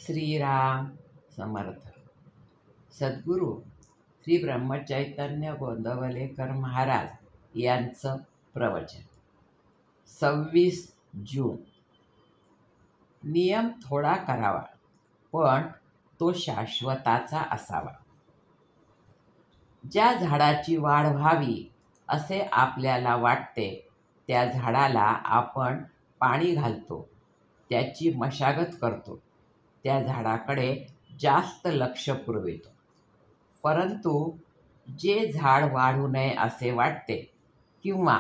श्रीराम समर्थ. सद्गुरू श्री ब्रह्मचैतन्य गोंदवलेकर महाराज यांचं प्रवचन. 26 जून. नियम थोडा करावा, पण तो शाश्वताचा असावा. ज्या झाडाची वाढ व्हावी असे आपल्याला वाटते, त्या झाडाला आपण पाणी घालतो, त्याची मशागत करतो, त्या झाडाकडे जास्त लक्ष पुरवितो. परंतु जे झाड वाढू नये असे वाटते किंवा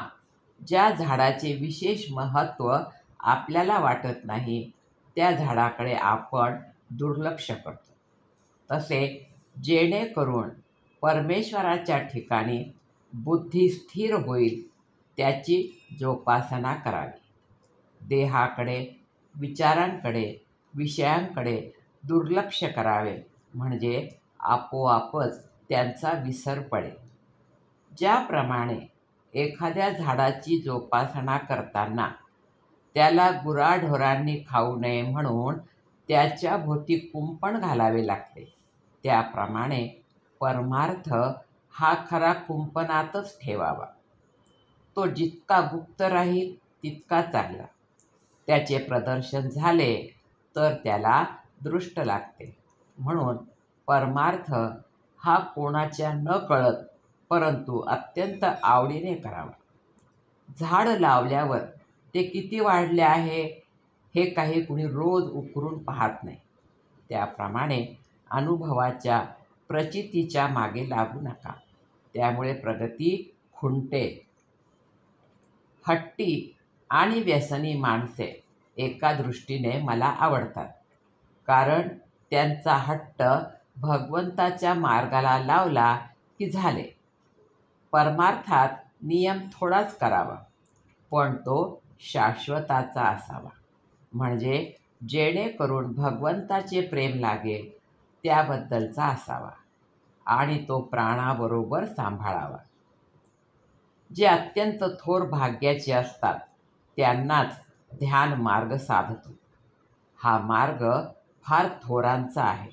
ज्या झाडाचे विशेष महत्त्व आपल्याला वाटत नाही, त्या झाडाकडे आपण दुर्लक्ष करतो. तसे जेणेकरून परमेश्वराच्या ठिकाणी बुद्धी स्थिर होईल, त्याची जोपासना करावी. देहाकडे, विचारांकडे, विषयांकडे दुर्लक्ष करावे, म्हणजे आपोआपच त्यांचा विसर पडेल. ज्याप्रमाणे एखाद्या झाडाची जोपासना करताना त्याला गुराढोरांनी खाऊ नये म्हणून त्याच्या भोवती कुंपण घालावे लागते, त्याप्रमाणे परमार्थ हा खरा कुंपणातच ठेवावा. तो जितका गुप्त राहील तितका चांगला. त्याचे प्रदर्शन झाले तर त्याला दृष्ट लागते. म्हणून परमार्थ हा कोणाच्या न कळत परंतु अत्यंत आवडीने करावा. झाड लावल्यावर ते किती वाढले आहे हे काही कुणी रोज उकरून पाहत नाही. त्याप्रमाणे अनुभवाच्या प्रचितीच्या मागे लागू नका, त्यामुळे प्रगती खुंटेल. हट्टी आणि व्यसनी माणसे एका दृष्टीने मला आवडतात, कारण त्यांचा हट्ट भगवंताच्या मार्गाला लावला की झाले. परमार्थात नियम थोडाच करावा, पण तो शाश्वताचा असावा, म्हणजे जेणेकरून भगवंताचे प्रेम लागेल त्याबद्दलचा असावा आणि तो प्राणाबरोबर सांभाळावा. जे अत्यंत थोर भाग्याचे असतात त्यांनाच ध्यान मार्ग साधतो. हा मार्ग फार थोरांचा आहे.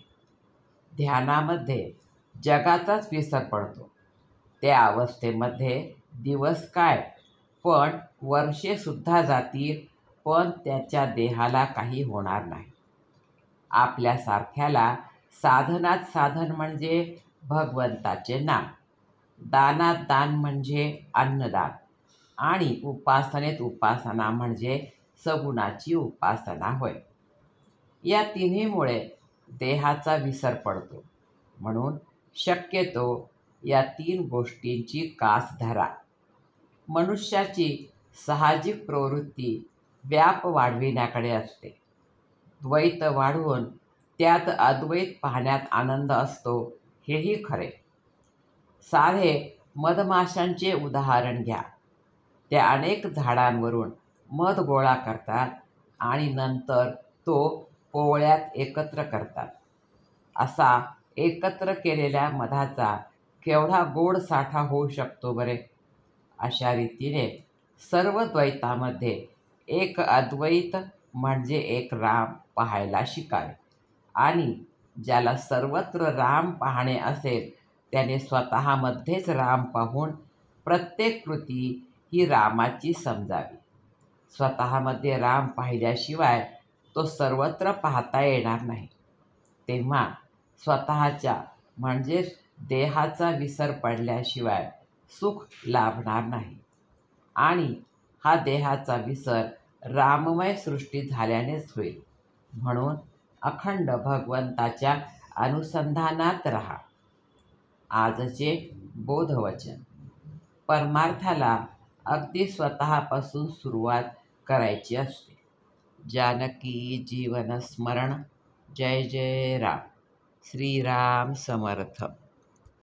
ध्यानामध्ये जगाचाच विसर पडतो. त्या अवस्थेमध्ये दिवस काय, पण वर्षेसुद्धा जातील, पण त्याच्या देहाला काही होणार नाही. आपल्यासारख्याला साधनात साधन म्हणजे भगवंताचे नाम, दानात दान म्हणजे अन्नदान आणि उपासनेत उपासना म्हणजे सगुणाची उपासना होय. या तिन्हीमुळे देहाचा विसर पडतो. म्हणून शक्यतो या 3 गोष्टींची कास धरा. मनुष्याची साहजिक प्रवृत्ती व्याप वाढविण्याकडे असते. द्वैत वाढवून त्यात अद्वैत पाहण्यात आनंद असतो, हेही खरे. साधे मधमाशांचे उदाहरण घ्या. त्या अनेक झाडांवरून मध गोळा करतात आणि नंतर तो पोवळ्यात एकत्र करतात. असा एकत्र केलेल्या मधाचा केवढा गोड साठा होऊ शकतो बरे. अशा रीतीने सर्व द्वैतामध्ये एक अद्वैत म्हणजे एक राम पाहायला शिकावे. आणि ज्याला सर्वत्र राम पाहणे असेल त्याने स्वतःमध्येच राम पाहून प्रत्येक कृती ही रामाची समजावी. स्वतःमध्ये राम पाहिल्याशिवाय तो सर्वत्र पाहता येणार नाही. तेव्हा स्वतःच्या म्हणजेच देहाचा विसर पडल्याशिवाय सुख लाभणार नाही. आणि हा देहाचा विसर राममय सृष्टी झाल्यानेच होईल. म्हणून अखंड भगवंताच्या अनुसंधानात रहा. आजचे बोधवचन. परमार्थाला अगदी स्वतःपासून सुरुवात करायची असते. जानकी जीवन स्मरण. जय जय राम. श्रीराम समर्थ.